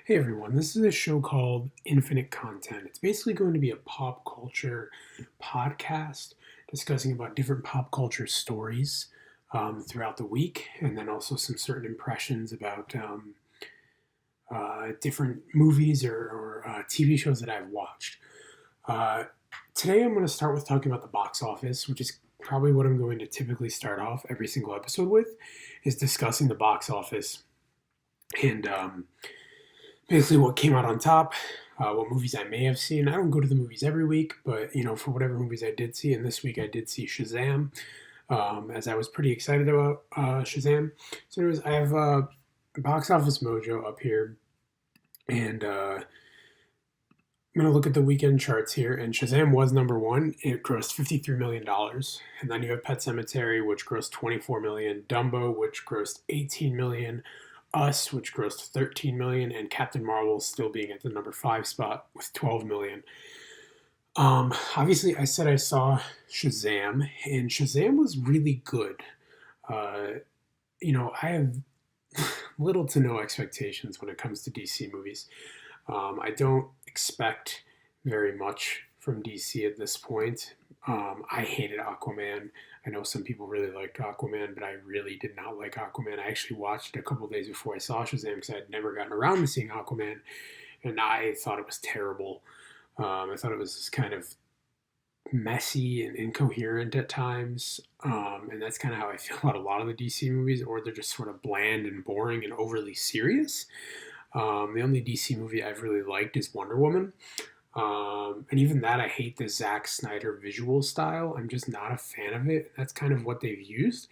Hey everyone, this is a show called Infinite Content. It's basically going to be a pop culture podcast discussing about different pop culture stories throughout the week, and then also some certain impressions about different movies or TV shows that I've watched. Uh, Today I'm going to start with talking about the box office, which is probably what I'm going to typically start off every single episode with, is discussing the box office and basically what came out on top, what movies I may have seen. I don't go to the movies every week, but for whatever movies I did see, and this week I did see Shazam, as I was pretty excited about Shazam. So, anyways, I have Box Office Mojo up here, and I'm going to look at the weekend charts here, and Shazam was number one. It grossed $53 million. And then you have Pet Cemetery, which grossed $24 million, Dumbo, which grossed $18 million, Us, which grossed $13 million, and Captain Marvel still being at the number five spot with $12 million. Obviously, I said I saw Shazam, and Shazam was really good. Uh, I have little to no expectations when it comes to DC movies. I don't expect very much from DC at this point. I hated Aquaman. I know some people really liked Aquaman, but I really did not like Aquaman. I actually watched it a couple of days before I saw Shazam because I had never gotten around to seeing Aquaman, and I thought it was terrible. I thought it was just kind of messy and incoherent at times, and that's kind of how I feel about a lot of the DC movies, or they're just sort of bland and boring and overly serious. The only DC movie I've really liked is Wonder Woman. And even that, I hate the Zack Snyder visual style. I'm just not a fan of it. That's kind of what they've used.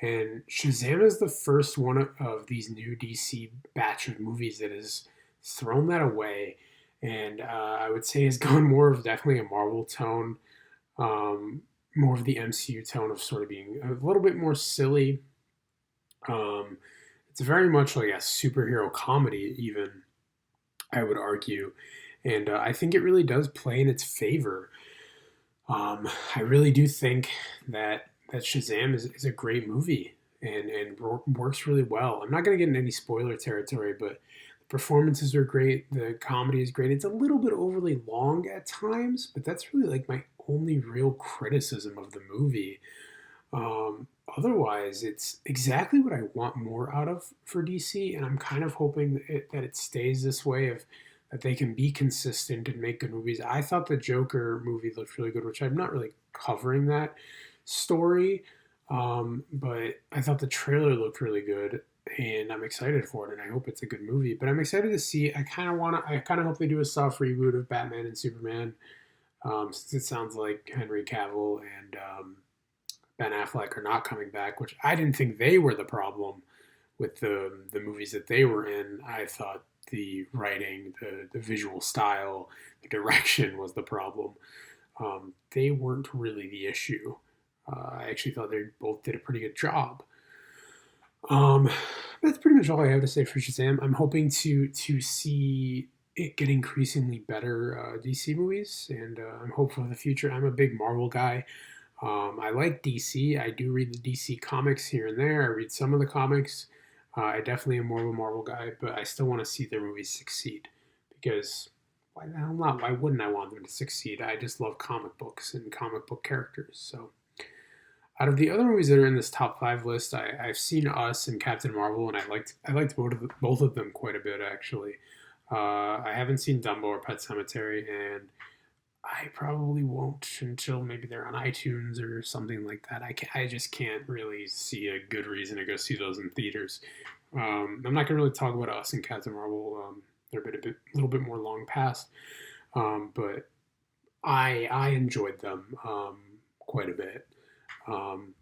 And Shazam is the first one of these new DC batch of movies that has thrown that away. And I would say has gone more of definitely a Marvel tone, more of the MCU tone of sort of being a little bit more silly. Um, it's very much like a superhero comedy, even, I would argue. And I think it really does play in its favor. I really do think that Shazam is a great movie and works really well. I'm not going to get in any spoiler territory, but the performances are great. The comedy is great. It's a little bit overly long at times, but that's really like my only real criticism of the movie. Otherwise, it's exactly what I want more out of for DC, and I'm kind of hoping that it stays this way of that they can be consistent and make good movies. I thought the Joker movie looked really good, which I'm not really covering that story, but I thought the trailer looked really good, and I'm excited for it, and I hope it's a good movie. But I'm excited to see. I kind of hope they do a soft reboot of Batman and Superman, since it sounds like Henry Cavill and Ben Affleck are not coming back, which I didn't think they were the problem with the movies that they were in. I thought the writing, the visual style, the direction was the problem. They weren't really the issue. I actually thought they both did a pretty good job. Um, that's pretty much all I have to say for Shazam. I'm hoping to see it get increasingly better DC movies, and I'm hopeful for the future. I'm a big Marvel guy. I like DC. I do read the DC comics here and there. I read some of the comics. I definitely am more of a Marvel guy, but I still want to see their movies succeed because why the hell not? Why wouldn't I want them to succeed? I just love comic books and comic book characters. So, out of the other movies that are in this top five list, I've seen Us and Captain Marvel, and I liked both of them quite a bit actually. I haven't seen Dumbo or Pet Cemetery, and I probably won't until maybe they're on iTunes or something like that. I just can't really see a good reason to go see those in theaters. I'm not gonna really talk about Us and Captain Marvel. They're a little bit more long past, but I enjoyed them quite a bit. Um,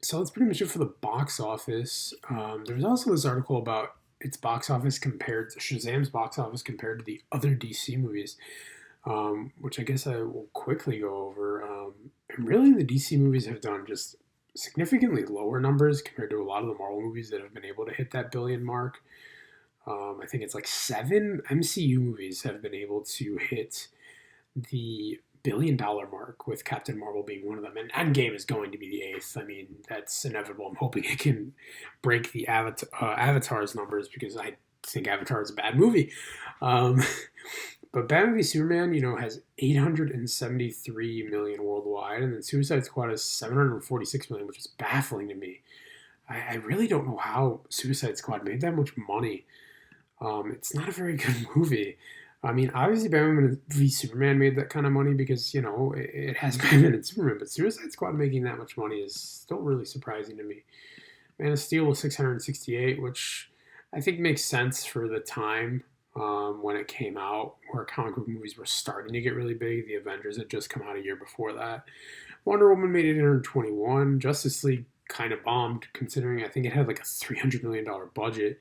so that's pretty much it for the box office. There was also this article about its box office compared to Shazam's box office compared to the other DC movies, which I guess I will quickly go over. And really, the DC movies have done just significantly lower numbers compared to a lot of the Marvel movies that have been able to hit that billion mark. I think it's like seven MCU movies have been able to hit the billion-dollar mark, with Captain Marvel being one of them. And Endgame is going to be the eighth. I mean, that's inevitable. I'm hoping it can break the Avatar's numbers because I think Avatar is a bad movie. Um, but Batman v Superman, has 873 million worldwide, and then Suicide Squad has 746 million, which is baffling to me. I really don't know how Suicide Squad made that much money. It's not a very good movie. I mean, obviously, Batman v Superman made that kind of money because it has Batman and Superman. But Suicide Squad making that much money is still really surprising to me. Man of Steel was 668, which I think makes sense for the time when it came out, where comic book movies were starting to get really big. The Avengers had just come out a year before that. Wonder Woman made 821. Justice League kind of bombed, considering I think it had like a $300 million budget.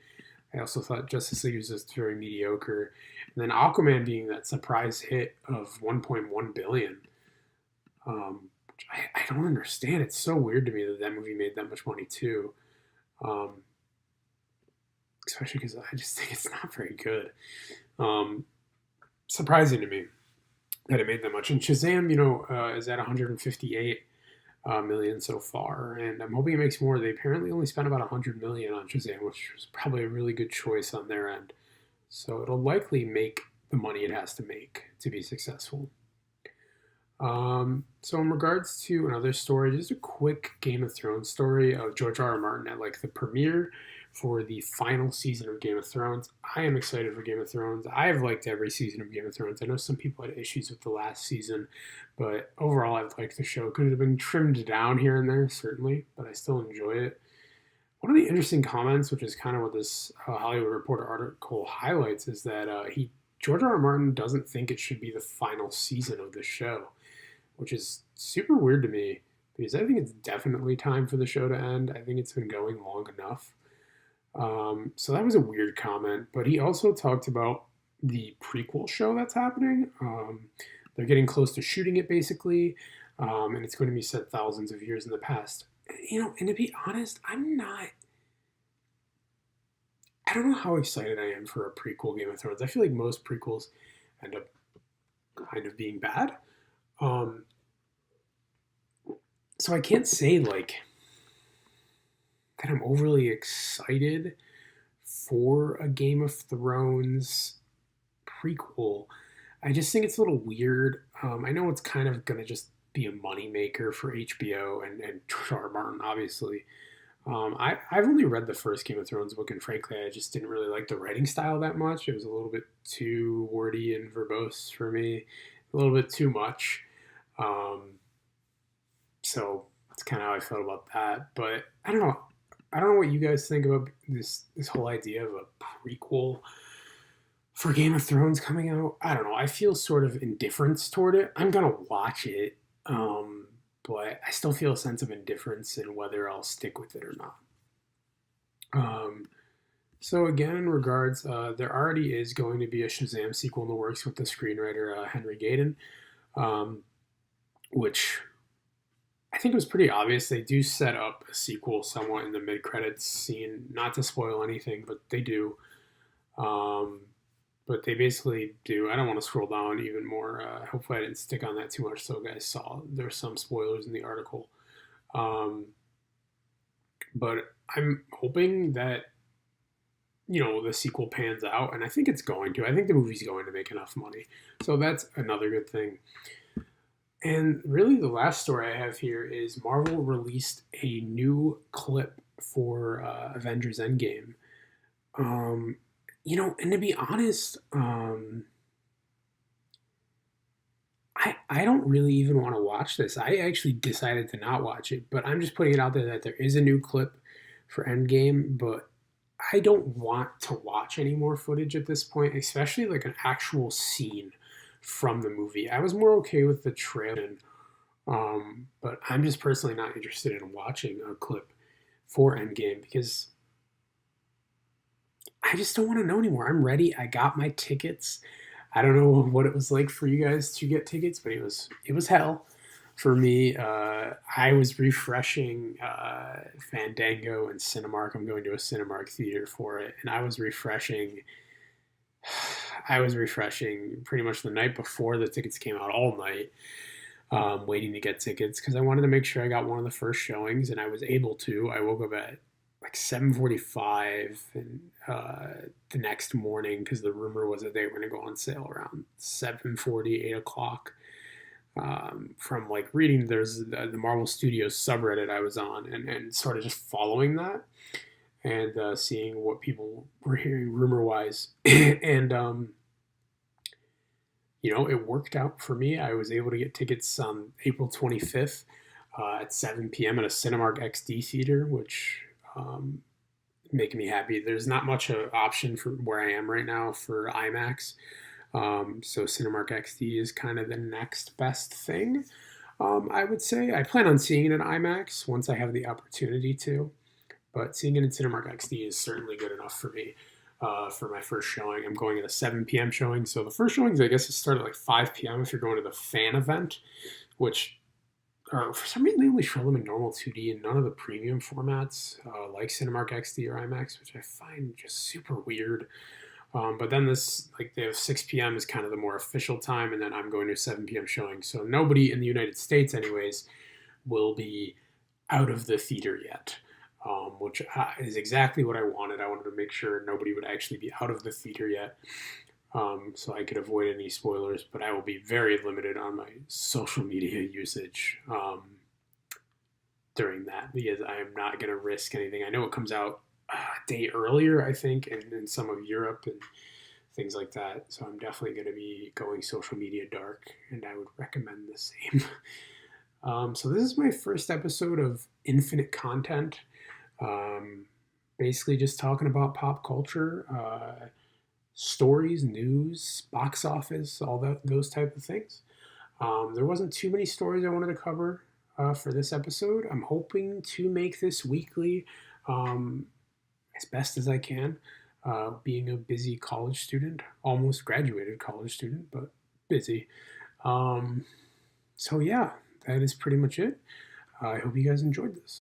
I also thought Justice League was just very mediocre. And then Aquaman being that surprise hit of 1.1 billion. Which I don't understand. It's so weird to me that movie made that much money too. Especially because I just think it's not very good. Surprising to me that it made that much. And Shazam, is at 158 million so far, and I'm hoping it makes more. They apparently only spent about 100 million on Shazam, which was probably a really good choice on their end. So it'll likely make the money it has to make to be successful. So in regards to another story, just a quick Game of Thrones story of George R. R. Martin at like the premiere for the final season of Game of Thrones. I am excited for Game of Thrones. I have liked every season of Game of Thrones. I know some people had issues with the last season, but overall I've liked the show. Could have been trimmed down here and there, certainly, but I still enjoy it. One of the interesting comments, which is kind of what this Hollywood Reporter article highlights, is that George R. R. Martin doesn't think it should be the final season of the show, which is super weird to me because I think it's definitely time for the show to end. I think it's been going long enough. So that was a weird comment, but he also talked about the prequel show that's happening. They're getting close to shooting it basically, and it's going to be set thousands of years in the past. And to be honest, I don't know how excited I am for a prequel Game of Thrones. I feel like most prequels end up kind of being bad. So I can't say like that I'm overly excited for a Game of Thrones prequel. I just think it's a little weird. I know it's kind of going to just be a moneymaker for HBO and George R. R. Martin, obviously. I've only read the first Game of Thrones book, and frankly, I just didn't really like the writing style that much. It was a little bit too wordy and verbose for me, a little bit too much. So that's kind of how I felt about that. But I don't know. I don't know what you guys think about this whole idea of a prequel for Game of Thrones coming out. I don't know. I feel sort of indifference toward it. I'm gonna watch it, but I still feel a sense of indifference in whether I'll stick with it or not. So again, in regards, there already is going to be a Shazam sequel in the works with the screenwriter Henry Gayden, which I think it was pretty obvious. They do set up a sequel somewhat in the mid-credits scene. Not to spoil anything, but they do. But they basically do. I don't want to scroll down even more. Hopefully I didn't stick on that too much so guys saw. There's some spoilers in the article. But I'm hoping that, the sequel pans out, and I think it's going to. I think the movie's going to make enough money. So that's another good thing. And really, the last story I have here is Marvel released a new clip for Avengers Endgame. And to be honest, I don't really even want to watch this. I actually decided to not watch it, but I'm just putting it out there that there is a new clip for Endgame, but I don't want to watch any more footage at this point, especially like an actual scene from the movie. I was more okay with the trailer, but I'm just personally not interested in watching a clip for Endgame because I just don't want to know anymore. I'm ready. I got my tickets. I don't know what it was like for you guys to get tickets, but it was hell for me. I was refreshing Fandango and Cinemark. I'm going to a Cinemark theater for it, and I was refreshing pretty much the night before the tickets came out all night, waiting to get tickets because I wanted to make sure I got one of the first showings, and I was able to. I woke up at like 7:45, and the next morning, because the rumor was that they were going to go on sale around 7:40, 8 o'clock. From like reading, there's the Marvel Studios subreddit I was on, and sort of just following that and seeing what people were hearing rumor wise, and it worked out for me. I was able to get tickets on April 25th at 7 p.m. at a Cinemark XD theater, which making me happy. There's not much of option for where I am right now for IMAX. So Cinemark XD is kind of the next best thing. I would say I plan on seeing it in IMAX once I have the opportunity to, but seeing it in Cinemark XD is certainly good enough for me. For my first showing, I'm going at a 7 p.m. showing. So the first showings, I guess, start at like 5 p.m. if you're going to the fan event, which for some reason they only show them in normal 2D and none of the premium formats like Cinemark XD or IMAX, which I find just super weird. But then this, like, they have 6 p.m. is kind of the more official time, and then I'm going to a 7 p.m. showing. So nobody in the United States, anyways, will be out of the theater yet, which is exactly what I wanted. I wanted to make sure nobody would actually be out of the theater yet, so I could avoid any spoilers. But I will be very limited on my social media usage during that, because I am not going to risk anything. I know it comes out a day earlier, I think, in some of Europe and things like that. So I'm definitely going to be going social media dark, and I would recommend the same. So this is my first episode of Infinite Content. Um, Basically, just talking about pop culture, stories, news, box office, all those type of things. There wasn't too many stories I wanted to cover for this episode. I'm hoping to make this weekly um, as best as I can. Being a busy college student, almost graduated college student, but busy. Um, so yeah, that is pretty much it. I hope you guys enjoyed this.